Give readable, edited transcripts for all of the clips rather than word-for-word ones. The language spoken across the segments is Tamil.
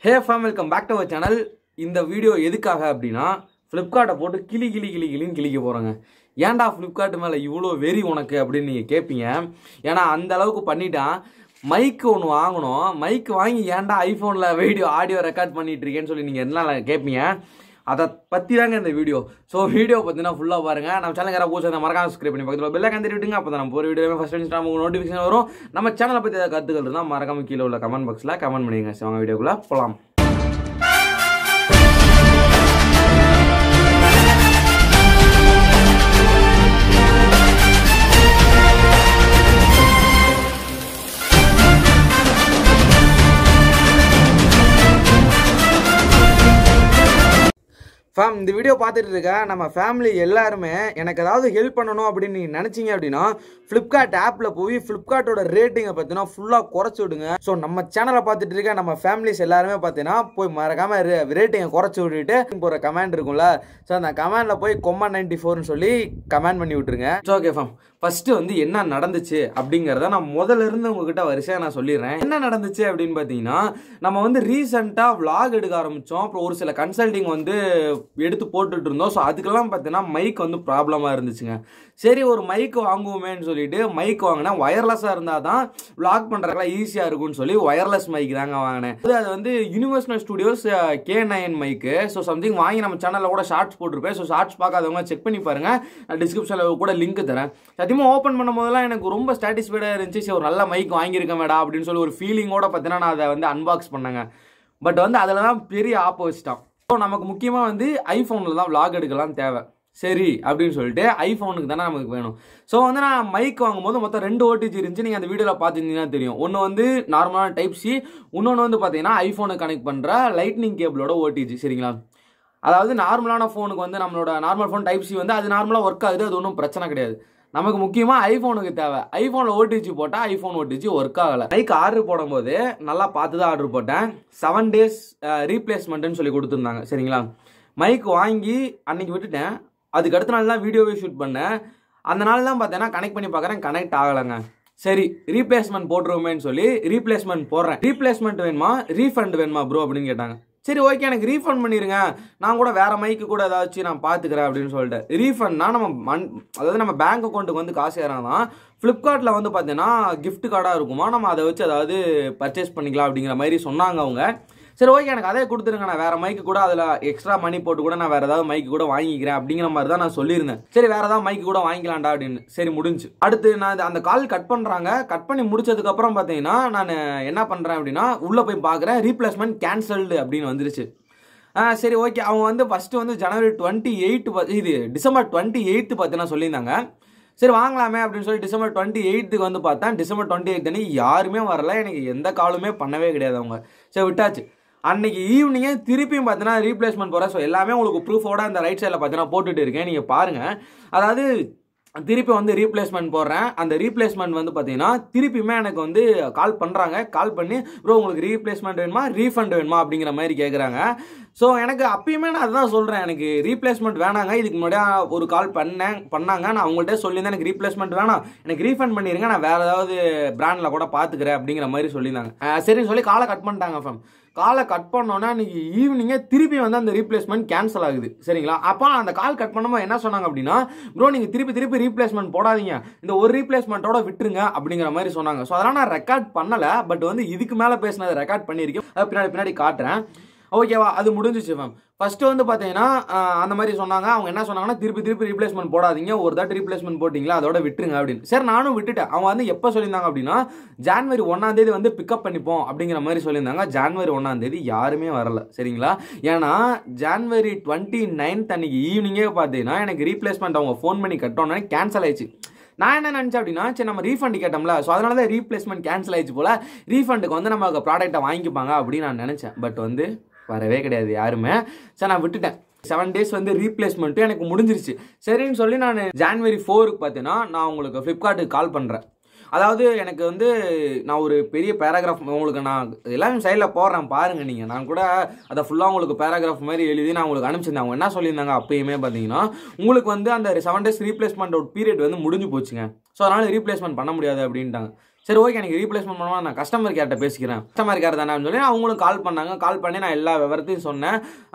Hey fam, welcome back to our channel. இந்த வீடியோ எதுக்காக அப்படின்னா Flipkart போட்டு கிளின்னு கிளிக்க போறாங்க. ஏன்டா Flipkart மேல இவ்ளோ வெறி உனக்கு அப்படின்னு நீங்க கேப்பீங்க. ஏனா அந்த அளவுக்கு பண்ணிட்டான். மைக் ஒன்னு வாங்கணும். மைக் வாங்கி ஏன்டா ஐபோன்ல ஆடியோ ரெக்கார்ட் பண்ணிட்டு இருக்கேன்னு சொல்லி நீங்க என்ன கேப்பீங்க. அத பத்தி தாங்க இந்த வீடியோ. சோ வீடியோ பத்தினா ஃபுல்லா பாருங்க. நம்ம சேனலுக்கு யாரா புதுசா மறக்காம சப்ஸ்கிரைப் பண்ணி பக்கத்துல பெல் ஐகான் தட்டி விட்டுங்க. அப்பதான் நம்ம ஒரு வீடியோவே ஃபர்ஸ்ட் டைம் உங்களுக்கு நோட்டிஃபிகேஷன் வரும். நம்ம சேனலை பத்தி ஏதாவது கருத்துக்கள் இருந்தா மறக்காம கீழ உள்ள கமெண்ட் பாக்ஸ்ல கமெண்ட் பண்ணுங்க. சோ வாங்க வீடியோக்குள்ள போலாம். ஃபேம், இந்த வீடியோ பார்த்துட்டு இருக்க நம்ம ஃபேமிலி எல்லாருமே எனக்கு ஏதாவது ஹெல்ப் பண்ணணும் அப்படின்னு நீங்கள் நினச்சிங்க அப்படின்னா ஃப்ளிப்கார்ட் ஆப்பில் போய் ஃப்ளிப்கார்ட்டோட ரேட்டிங்கை பார்த்தீங்கன்னா ஃபுல்லாக குறைச்சி விடுங்க. ஸோ நம்ம சேனலை பார்த்துட்டு இருக்க நம்ம ஃபேமிலிஸ் எல்லாருமே பார்த்தீங்கன்னா போய் மறக்காமல் ரேட்டிங்கை குறைச்சி விட்டுட்டு போகிற கமெண்ட் இருக்கும்ல, ஸோ அந்த கமெண்டில் போய் கொம்மா 94ன்னு சொல்லி கமெண்ட் பண்ணி விட்டுருங்க. ஸோ ஓகே ஃபேம், ஃபர்ஸ்ட் வந்து என்ன நடந்துச்சு அப்படிங்கிறத நான் முதல்ல இருந்து உங்ககிட்ட வரிசையாக நான் சொல்லிடுறேன். என்ன நடந்துச்சு அப்படின்னு பார்த்தீங்கன்னா, நம்ம வந்து ரீசெண்டாக vlog எடுக்க ஆரம்பித்தோம். அப்புறம் ஒரு சில கன்சல்டிங் வந்து எடுத்து போட்டுட்டு இருந்தோம். ஸோ அதுக்கெல்லாம் பார்த்தீங்கன்னா மைக் வந்து ப்ராப்ளமாக இருந்துச்சுங்க. சரி ஒரு மைக் வாங்குவோமேன்னு சொல்லிட்டு மைக் வாங்கினேன். ஒயர்லெஸ்ஸாக இருந்தால் தான் vlog பண்ணுறதுலாம் ஈஸியாக இருக்கும்னு சொல்லி ஒயர்லெஸ் மைக் தாங்க வாங்கினேன். அது வந்து யுனிவர்சல் ஸ்டுடியோஸ் K9 மைக்கு. ஸோ சம்திங் வாங்கி நம்ம சேனலில் கூட ஷார்ட்ஸ் போட்டிருப்பேன். ஸோ ஷார்ட்ஸ் பார்க்காதவங்க செக் பண்ணி பாருங்க. நான் டிஸ்கிரிப்ஷனில் கூட லிங்க் தரேன். சத்தியமாக ஓப்பன் பண்ணும் போதெல்லாம் எனக்கு ரொம்ப சாட்டிஸ்ஃபைடாக இருந்துச்சு. சரி ஒரு நல்ல மைக் வாங்கியிருக்கேன் மேடா அப்படின்னு சொல்லி ஒரு ஃபீலிங்கோட பார்த்தீங்கன்னா நான் அதை வந்து அன்பாக்ஸ் பண்ணேங்க. பட் வந்து அதில் தான் பெரிய ஆப்போசிட்டாக. ஸோ நமக்கு முக்கியமாக வந்து ஐஃபோனில் தான் vlog எடுக்கலாம் தேவை. சரி அப்படின்னு சொல்லிட்டு ஐஃபோனுக்கு தானே நமக்கு வேணும். ஸோ வந்து நான் மைக் வாங்கும்போது மொத்தம் 2 OTG இருந்துச்சு. நீங்கள் அந்த வீடியோவில் பார்த்துருந்தீங்கன்னா தெரியும். ஒன்று வந்து நார்மலான டைப் சி, இன்னொன்று வந்து பார்த்தீங்கன்னா ஐஃபோனுக்கு கனெக்ட் பண்ணுற லைட்னிங் கேபிளோட OTG. சரிங்களா? அதாவது நார்மலான ஃபோனுக்கு வந்து நம்மளோட நார்மல் ஃபோன் டைப் சி வந்து அது நார்மலாக ஒர்க் ஆகுது, அது ஒன்றும் பிரச்சனை கிடையாது. நமக்கு முக்கியமாக ஐஃபோனுக்கு தேவை. ஐஃபோனில் OTG போட்டால் ஐஃபோன் OTG ஒர்க் ஆகலை. மைக் ஆர்டர் போடும்போது நல்லா பார்த்து தான் ஆர்டர் போட்டேன். 7 days ரீப்ளேஸ்மெண்ட்டுன்னு சொல்லி கொடுத்துருந்தாங்க. சரிங்களா? மைக் வாங்கி அன்னைக்கு விட்டுட்டேன். அதுக்கு அடுத்த நாள் தான் வீடியோவே ஷூட் பண்ணேன். அந்த நாள் தான் பார்த்தீங்கன்னா கனெக்ட் பண்ணி பார்க்குறேன், கனெக்ட் ஆகலைங்க. சரி ரீப்ளேஸ்மெண்ட் போட்டுருவோமேன்னு சொல்லி ரீப்ளேஸ்மெண்ட் போடுறேன். ரீப்ளேஸ்மெண்ட் வேணுமா ரீஃபண்ட் வேணுமா ப்ரோ அப்படின்னு கேட்டாங்க. சரி ஓகே எனக்கு ரீஃபண்ட் பண்ணிடுங்க, நான் கூட வேற மைக்கு கூட ஏதாச்சும் நான் பார்த்துக்கிறேன் அப்படின்னு சொல்லிட்டு. ரீஃபண்ட்னா அதாவது நம்ம பேங்க் அக்கௌண்ட்டுக்கு வந்து காசு ஏறாதான் ஃப்ளிப்கார்ட்டில் வந்து பார்த்தீங்கன்னா கிஃப்ட் கார்டாக இருக்குமா, நம்ம அதை வச்சு அதாவது பர்ச்சேஸ் பண்ணிக்கலாம் அப்படிங்கிற மாதிரி சொன்னாங்க அவங்க. சரி ஓகே எனக்கு அதே கொடுத்துருங்க, நான் வேற மைக்கு கூட அதில் எக்ஸ்ட்ரா மணி போட்டு கூட நான் வேற ஏதாவது மைக்கு கூட வாங்கிக்கிறேன் அப்படிங்கிற மாதிரி தான் நான் சொல்லியிருந்தேன். சரி வேற ஏதாவது மைக்கு கூட வாங்கிக்கலாம்டா அப்படின்னு. சரி முடிஞ்சு. அடுத்து நான் அந்த கால் கட் பண்ணுறாங்க. கட் பண்ணி முடிச்சதுக்கு அப்புறம் பார்த்தீங்கன்னா நான் என்ன பண்ணுறேன் அப்படின்னா உள்ளே போய் பார்க்குறேன், ரீப்ளேஸ்மெண்ட் கேன்சல்டு அப்படின்னு வந்துருச்சு. சரி ஓகே அவங்க வந்து ஃபர்ஸ்ட் வந்து ஜனவரி 28 இது டிசம்பர் 28 பார்த்தீங்கன்னா சொல்லியிருந்தாங்க. சரி வாங்கலாமே அப்படின்னு சொல்லி டிசம்பர் 28 வந்து பார்த்தேன். டிசம்பர் 28 அன்னைக்கு யாருமே வரல, எனக்கு எந்த காலுமே பண்ணவே கிடையாது அவங்க. சரி விட்டாச்சு. அன்னைக்கு ஈவினிங்கே திருப்பியும் பார்த்தீங்கன்னா ரீப்ளேஸ்மெண்ட் போகிறேன். ஸோ எல்லாமே உங்களுக்கு ப்ரூஃபோட அந்த ரைட் சைடில் பார்த்தீங்கன்னா போட்டுட்டு இருக்கேன், நீங்கள் பாருங்கள். அதாவது திருப்பி வந்து ரீப்ளேஸ்மெண்ட் போடுறேன். அந்த ரீப்ளேஸ்மெண்ட் வந்து பார்த்தீங்கன்னா திருப்பியுமே எனக்கு வந்து கால் பண்ணுறாங்க. கால் பண்ணி ப்ரோ உங்களுக்கு ரீப்ளேஸ்மெண்ட் வேணுமா ரீஃபண்ட் வேணுமா அப்படிங்கிற மாதிரி கேட்குறாங்க. ஸோ எனக்கு அப்பயுமே நான் அதுதான் சொல்கிறேன், எனக்கு ரீப்ளேஸ்மெண்ட் வேணாங்க. இதுக்கு முன்னாடியே ஒரு கால் பண்ணாங்க. நான் அவங்கள்ட்ட சொல்லியிருந்தேன் எனக்கு ரீப்ளேஸ்மெண்ட் வேணாம், எனக்கு ரீஃபண்ட் பண்ணிடுங்க, நான் வேறு ஏதாவது பிராண்டில் கூட பார்த்துக்கிறேன் அப்படிங்கிற மாதிரி சொல்லியிருந்தாங்க. சரின்னு சொல்லி காலை கட் பண்ணிட்டாங்க ஃபேம். காலை கட் பண்ணோன்னா அன்றைக்கி ஈவினிங்கே திருப்பி வந்து அந்த ரீப்ளேஸ்மெண்ட் கேன்சல் ஆகுது. சரிங்களா? அப்போ அந்த கால் கட் பண்ணும்போது என்ன சொன்னாங்க அப்படின்னா, ப்ரோ நீங்கள் திருப்பி ரீப்ளேஸ்மெண்ட் போடாதீங்க, இந்த ஒரு ரீப்ளேஸ்மெண்ட்டோட விட்டுருங்க அப்படிங்கிற மாதிரி சொன்னாங்க. ஸோ அதெல்லாம் நான் ரெக்கார்ட் பண்ணலை, பட் வந்து இதுக்கு மேலே பேசினதை ரெக்கார்ட் பண்ணியிருக்கேன். அதை பின்னாடி காட்டுறேன். ஓகேவா? அது முடிஞ்சிச்சு மேம். ஃபர்ஸ்ட் வந்து பார்த்தீங்கன்னா அந்த மாதிரி சொன்னாங்க. அவங்க என்ன சொன்னாங்கன்னா திருப்பி ரீப்ளேஸ்மெண்ட் போடாதீங்க, ஒரு தாட்டி ரீப்ளேஸ்மெண்ட் போட்டிங்களா அதோட விட்டுருங்க அப்படின்னு. சரி நானும் விட்டுட்டேன். அவங்க வந்து எப்போ சொல்லியிருந்தாங்க அப்படின்னா ஜனவரி 1 வந்து பிக்கப் பண்ணிப்போம் அப்படிங்கிற மாதிரி சொல்லியிருந்தாங்க. ஜனவரி 1 யாருமே வரல. சரிங்களா? ஏன்னா ஜனவரி 29 அன்னைக்கு ஈவினிங்கே பார்த்தீங்கன்னா எனக்கு ரீப்ளேஸ்மெண்ட் அவங்க ஃபோன் பண்ணி கட்டோன்னே கேன்சல் ஆயிடுச்சு. நான் என்ன நினச்சேன் அப்படின்னா சரி நம்ம ரீஃபண்ட் கேட்டோம்ல, ஸோ அதனால தான் ரீப்ளேஸ்மெண்ட் கேன்சல் ஆயிடுச்சு போல, ரீஃபண்டுக்கு வந்து நம்ம ப்ராடக்ட்டை வாங்கிப்பாங்க அப்படின்னு நான் நினச்சேன். பட் வந்து வரவே கிடையாது யாருமே. சரி நான் விட்டுட்டேன். 7 days வந்து ரீப்ளேஸ்மெண்ட்டும் எனக்கு முடிஞ்சிருச்சு. சரின்னு சொல்லி நான் ஜனவரி 4 பார்த்தீங்கன்னா நான் உங்களுக்கு ஃப்ளிப்கார்ட்டுக்கு கால் பண்ணுறேன். அதாவது எனக்கு வந்து நான் ஒரு பெரிய பேராகிராஃப் உங்களுக்கு நான் எல்லாமே சைடில் போடுறேன் பாருங்கள் நீங்கள். நான் கூட அதை ஃபுல்லாக உங்களுக்கு பேராகிராஃப் மாதிரி எழுதி நான் உங்களுக்கு அனுப்பிச்சிருந்தேன். அவங்க என்ன சொல்லியிருந்தாங்க அப்பயுமே பார்த்தீங்கன்னா உங்களுக்கு வந்து அந்த 7 days ரீப்ளேஸ்மெண்ட் பீரியட் வந்து முடிஞ்சு போச்சுங்க. ஸோ அதனால் ரீப்ளேஸ்மெண்ட் பண்ண முடியாது அப்படின்ட்டாங்க. சரி ஓகே எனக்கு ரீப்ளேஸ்மெண்ட் பண்ணுவா, நான் கஸ்டமர் கேர்ட்ட பேசிக்கிறேன், கஸ்டமர் கேர் தானே சொல்லி அவங்களும் கால் பண்ணாங்க. கால் பண்ணி நான் எல்லா விவரத்தையும் சொன்னேன்.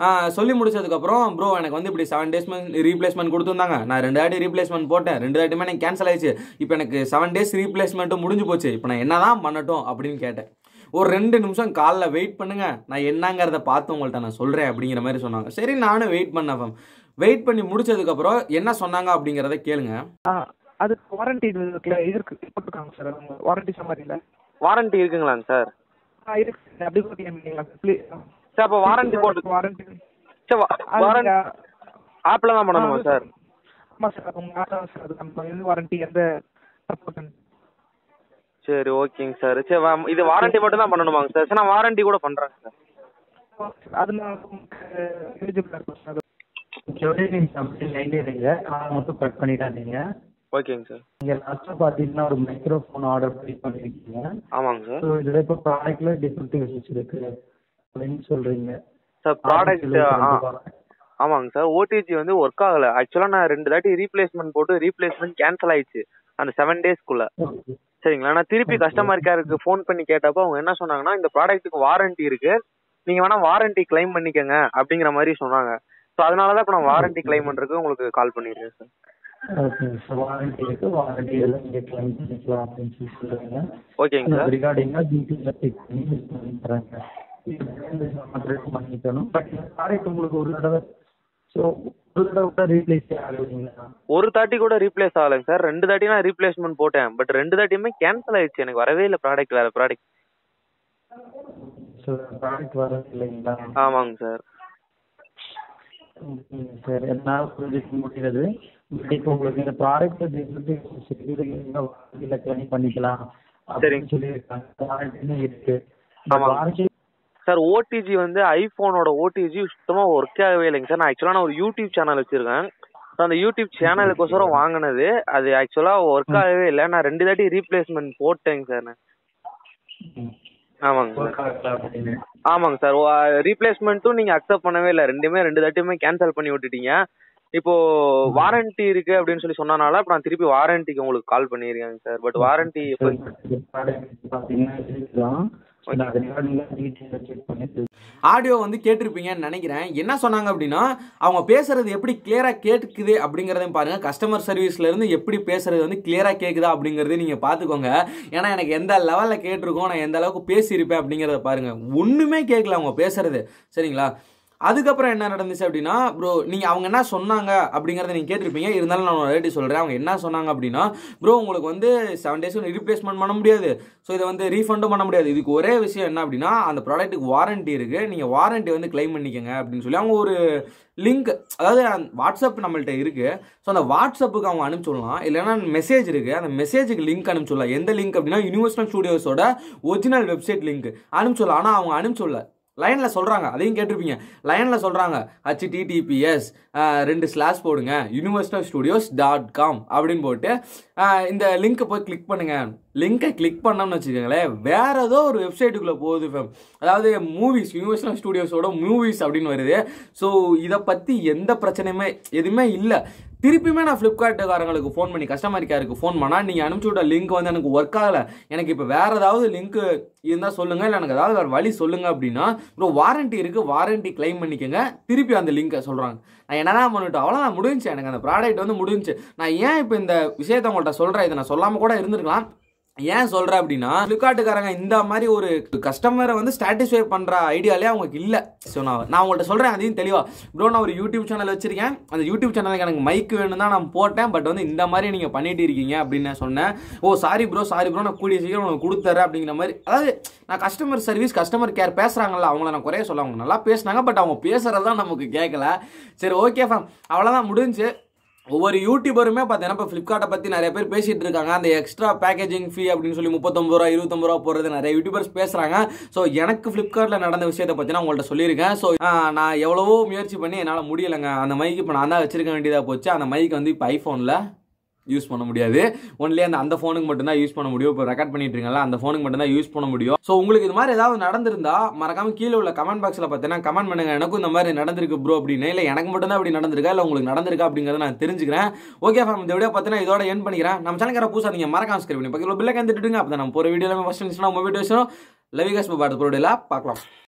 சொல்லி முடிச்சதுக்கப்புறம் ப்ரோ எனக்கு வந்து இப்படி 7 days ரீப்ளேஸ்மெண்ட் கொடுத்துருந்தாங்க, நான் 2 தாட்டி ரீப்ளேஸ்மெண்ட் போட்டேன், 2 தாட்டியுமே எனக்கு கேன்சல் ஆயிடுச்சு, இப்போ எனக்கு 7 days ரீப்ளேஸ்மெண்ட்டும் முடிஞ்சு போச்சு, இப்போ நான் என்ன தான் பண்ணட்டும் அப்படின்னு கேட்டேன். ஒரு 2 நிமிஷம் காலில் வெயிட் பண்ணுங்க, நான் என்னங்கிறத பார்த்து உங்கள்கிட்ட நான் சொல்கிறேன் அப்படிங்கிற மாதிரி சொன்னாங்க. சரி நானும் வெயிட் பண்ணேன். வெயிட் பண்ணி முடிச்சதுக்கப்புறம் என்ன சொன்னாங்க அப்படிங்கிறத கேளுங்க. அதுக்கு வாரண்டி இருக்கு போட்டுருக்காங்க சார். வாரண்டி சம்மரியில் வாரண்டி இருக்குங்களாங்க சார்? இருக்கு. அப்படி போட்டீங்களா சார்? அப்போ வாரண்டி போட்டு வாரண்டி சார் வாரண்டி ஆப்பில் தான் பண்ணணுமா சார்? ஆமாம் சார், உங்கள் ஆப்பில் சார். அது நம்ம வாரண்டி எந்த சப்போர்ட். சரி ஓகேங்க சார். சரி இது வாரண்டி மட்டும் தான் பண்ணணுமாங்க சார்? சார் நான் வாரண்டி கூட பண்ணுறேங்க சார். அது நான் எலிஜிபிளாக இருக்கும் சார். அப்படி லைன்ல இருங்க, கால் மட்டும் கட் பண்ணிடாதீங்க. ஓகேங்க சார். நீங்க லாஸ்டா பாத்தீங்கன்னா ஒரு மைக்ரோஃபோன் ஆர்டர் பண்ணிருக்கீங்க. ஆமாங்க சார். ஸோ இதுல இப்போ ப்ராடக்ட்ல டிஃபெக்டிவ்ஸ் இருக்கு அப்படின்னு சொல்றீங்க சார். ப்ராடக்ட் ஆமாங்க சார். ஓடிஜி வந்து ஒர்க் ஆகல. ஆக்சுவலா நான் 2 தாட்டி ரீப்ளேஸ்மெண்ட் போட்டு ரீப்ளேஸ்மெண்ட் கேன்சல் ஆயிடுச்சு அந்த 7 daysக்குள்ள. சரிங்களா? நான் திருப்பி கஸ்டமர் கேருக்கு ஃபோன் பண்ணி கேட்டப்போ அவங்க என்ன சொன்னாங்கன்னா, இந்த ப்ராடக்ட்டுக்கு வாரண்டி இருக்கு, நீங்க வேணா வாரண்டி கிளைம் பண்ணிக்கங்க அப்படிங்கிற மாதிரி சொன்னாங்க. ஸோ அதனாலதான் இப்போ நான் வாரண்டி கிளைம் பண்றதுக்கு உங்களுக்கு கால் பண்ணிருக்கேன் சார். ஓகேங்க சார். வாரண்டி இருக்கு, வாரண்டி எல்லாம் நீங்க கிளைம் பண்ணிக்கலாம் அப்படின்னு சொல்லி சொல்றீங்க. ஓகேங்க சார். ரிகார்டிங்கா டீட்டெயில்ஸ் செக் பண்ணி தராங்க. பண்ணிக்கணும். பட் இந்த ப்ராடக்ட் உங்களுக்கு ஒரு தடவை ரீப்ளேஸ் ஆகுதுங்களா? ஒரு தாட்டி கூட ரீப்ளேஸ் ஆகலைங்க சார். 2 தாட்டி நான் ரீப்ளேஸ்மெண்ட் போட்டேன். பட் 2 தாட்டியுமே கேன்சல் ஆயிடுச்சு. எனக்கு வரவே இல்லை ப்ராடக்ட், வேற ப்ராடக்ட். ப்ராடக்ட் வரது இல்லைங்களா? ஆமாங்க சார். சார் என்னால் புரிஞ்சுக்க முடியாது. பட் இப்போ உங்களுக்கு இந்த ப்ராடக்ட் கிளைம் பண்ணிக்கலாம் அப்படின்னு சொல்லியிருக்காங்க. வாரண்டி இருக்கு. ஆமாங்க சார். ஓடிஜி வந்து ஐபோனோட ஓடிஜி சுத்தமாக ஒர்க் ஆகவே இல்லைங்க சார். நான் ஆக்சுவலாக நான் ஒரு யூடியூப் சேனல் வச்சிருக்கேன். அந்த யூடியூப் சேனலுக்கோசரம் வாங்கினது. அது ஆக்சுவலாக ஒர்க் ஆகவே இல்லை. நான் 2 தாட்டி ரீப்ளேஸ்மெண்ட் போட்டேங்க சார் நான். ஆமாங்க சார். ஆமாங்க சார். ரீப்ளேஸ்மெண்ட்டும் நீங்கள் அக்செப்ட் பண்ணவே இல்லை. 2 தாட்டியுமே கேன்சல் பண்ணி விட்டுட்டீங்க. இப்போ வாரண்டி இருக்கு அப்படின்னு சொல்லி சொன்னனால இப்போ நான் திருப்பி வாரண்டிக்கு உங்களுக்கு கால் பண்ணியிருக்கேங்க சார். பட் வாரண்டி ஆடியோ வந்து கேட்டிருப்பீங்கன்னு நினைக்கிறேன். என்ன சொன்னாங்க அப்படின்னா, அவங்க பேசுறது எப்படி கிளியரா கேட்குது அப்படிங்கிறதையும் பாருங்க. கஸ்டமர் சர்வீஸ்ல இருந்து எப்படி பேசுறது வந்து கிளியரா கேட்குதா அப்படிங்கறதையும் நீங்க பாத்துக்கோங்க. ஏன்னா எனக்கு எந்த லெவல்ல கேட்டிருக்கோம், நான் எந்த அளவுக்கு பேசியிருப்பேன் அப்படிங்கறத பாருங்க. ஒண்ணுமே கேட்கல அவங்க பேசுறது. சரிங்களா? அதுக்கப்புறம் என்ன நடந்துச்சு அப்படின்னா, ப்ரோ நீங்கள் அவங்க என்ன சொன்னாங்க அப்படிங்கிறத நீங்கள் கேட்டிருப்பீங்க. இருந்தாலும் நான் ரேட்டி சொல்கிறேன். அவங்க என்ன சொன்னாங்க அப்படின்னா, ப்ரோ உங்களுக்கு வந்து 7 days ரீப்ளேஸ்மெண்ட் பண்ண முடியாது, ஸோ இதை வந்து ரீஃபண்டும் பண்ண முடியாது. இதுக்கு ஒரே விஷயம் என்ன அப்படின்னா, அந்த ப்ராடக்ட்டுக்கு வாரண்டி இருக்குது, நீங்கள் வாரண்டி வந்து கிளைம் பண்ணிக்கங்க அப்படின்னு சொல்லி அவங்க ஒரு லிங்க், அதாவது வாட்ஸ்அப் நம்மள்ட்ட இருக்குது. ஸோ அந்த வாட்ஸ்அப்புக்கு அவங்க அனுப்பிச்சுடலாம். இல்லைன்னா மெசேஜ் இருக்குது, அந்த மெசேஜுக்கு லிங்க் அனுப்பிச்சுடலாம். எந்த லிங்க் அப்படின்னா, யுனிவர்சல் ஸ்டுடியோஸோட ஒரிஜினல் வெப்சைட் லிங்க் அனுப்பிச்சுடலாம். ஆனால் அவங்க அனுப்பிச்சுடல. லைனில் சொல்கிறாங்க, அதையும் கேட்டிருப்பீங்க. லைனில் சொல்கிறாங்க https 2 போடுங்க universalstudios.com அப்படின்னு போட்டு இந்த லிங்க்கை போய் கிளிக் பண்ணுங்கள். லிங்கை கிளிக் பண்ணோம்னு வச்சுக்கோங்களேன், வேற ஏதோ ஒரு வெப்சைட்டுக்குள்ளே போகுது ஃபேம். அதாவது மூவிஸ், யுனிவர்சல் ஸ்டுடியோஸோட மூவிஸ் அப்படின்னு வருது. ஸோ இதை பற்றி எந்த பிரச்சனையுமே எதுவுமே இல்லை. திருப்பியுமே நான் ஃப்ளிப்கார்ட்டுக்காரங்களுக்கு ஃபோன் பண்ணி கஸ்டமர் கேருக்கு ஃபோன் பண்ணால், நீங்கள் அனுப்பிச்சி விட்ட லிங்க் வந்து எனக்கு ஒர்க் ஆகலை, எனக்கு இப்போ வேறு ஏதாவது லிங்க் இருந்தால் சொல்லுங்கள், இல்லை எனக்கு ஏதாவது வேறு வழி சொல்லுங்கள் அப்படின்னா, ப்ரோ வாரண்டி இருக்குது, வாரண்டி கிளைம் பண்ணிக்கோங்க. திருப்பி அந்த லிங்கை சொல்கிறாங்க. நான் என்னதான் பண்ணிவிட்டோம், அவ்வளோதான் முடிஞ்சு. எனக்கு அந்த ப்ராடக்ட் வந்து முடிஞ்சு. நான் ஏன் இப்போ இந்த விஷயத்தை உங்கள்கிட்ட சொல்கிறேன், இதை நான் சொல்லாமல் கூட இருந்திருக்கலாம். ஏன் சொல்கிறேன் அப்படின்னா, ஃப்ளிப்கார்ட்டுக்காரங்க இந்த மாதிரி ஒரு கஸ்டமரை வந்து சாட்டிஸ்ஃபை பண்ணுற ஐடியாலே அவங்களுக்கு இல்லை. ஸோ நான் உங்கள்கிட்ட சொல்கிறேன் அதையும் தெளிவாக. ப்ரோ நான் ஒரு யூடியூப் சேனல் வச்சிருக்கேன், அந்த யூடியூப் சேனலுக்கு எனக்கு மைக் வேணும் தான் நான் போட்டேன், பட் வந்து இந்த மாதிரி நீங்கள் பண்ணிட்டு இருக்கீங்க அப்படின்னு நான் சொன்னேன். ஓ சாரி ப்ரோ நான் கூடிய சீக்கிரம் உனக்கு கொடுத்துறேன் அப்படிங்கிற மாதிரி. அதாவது நான் கஸ்டமர் சர்வீஸ், கஸ்டமர் கேர் பேசுகிறாங்கல்ல, அவங்கள நான் குறைய சொல்ல, அவங்க நல்லா பேசுனாங்க, பட் அவங்க பேசுகிறது தான் நமக்கு கேட்கல. சரி ஓகே ஃபேம், அவ்வளோதான் முடிஞ்சு. ஒவ்வொரு யூடியூபருமே பார்த்தீங்கன்னா இப்போ ஃப்ளிப்கார்ட்டை பற்றி நிறைய பேர் பேசிகிட்டு இருக்காங்க. அந்த எக்ஸ்ட்ரா பேக்கேஜிங் ஃபீ அப்படின்னு சொல்லி 39 ரூபா 29 ரூபா போடுறது நிறைய யூடியூபர்ஸ் பேசுகிறாங்க. ஸோ எனக்கு ஃப்ளிப்கார்ட்டில் நடந்த விஷயத்தை பற்றி நான் உங்கள்கிட்ட சொல்லியிருக்கேன். ஸோ நான் எவ்வளவோ முயற்சி பண்ணி என்னால் முடியலைங்க. அந்த மைக்கு இப்போ நான் தான் வச்சிருக்க வேண்டியதாக போச்சு. அந்த மைக் வந்து இப்போ ஐஃபோனில் யூஸ் பண்ண முடியாது. ஒன்லி அந்த ஃபோனுக்கு மட்டும்தான் யூஸ் பண்ண முடியும். இப்போ ரெக்கார்ட் பண்ணிட்டு இருக்கீங்களா, அந்த ஃபோனுக்கு மட்டும் தான் யூஸ் பண்ண முடியும். ஸோ உங்களுக்கு இது மாதிரி ஏதாவது நடந்திருந்தா மறக்காம கீழே உள்ள கமெண்ட் பாக்ஸில் பார்த்தீங்கன்னா கமெண்ட் பண்ணுங்க, எனக்கும் இந்த மாதிரி நடந்திருக்கு ப்ரோ அப்படின்னு. இல்லை எனக்கு மட்டும் தான் அப்படி நடந்திருக்கா, இல்லை உங்களுக்கு நடந்திருக்கா அப்படிங்கிறத நான் தெரிஞ்சுக்கிறேன். ஓகே ஃபேம், இந்த வீடியோ பார்த்தீங்கன்னா இதோட எண்ட் பண்ணிக்கிறேன். நம்ம சேனல் புதுசாக நீங்கள் மறக்காம சப்ஸ்கிரைப் பண்ணி பக்கத்தில் பில்லை கந்துட்டுங்க. அப்போ நம்ம போகிற வீடியோ ஃபர்ஸ்ட் நம்ம வீடியோஸும் லவ் யூ கைஸ், பார்க்கலாம்.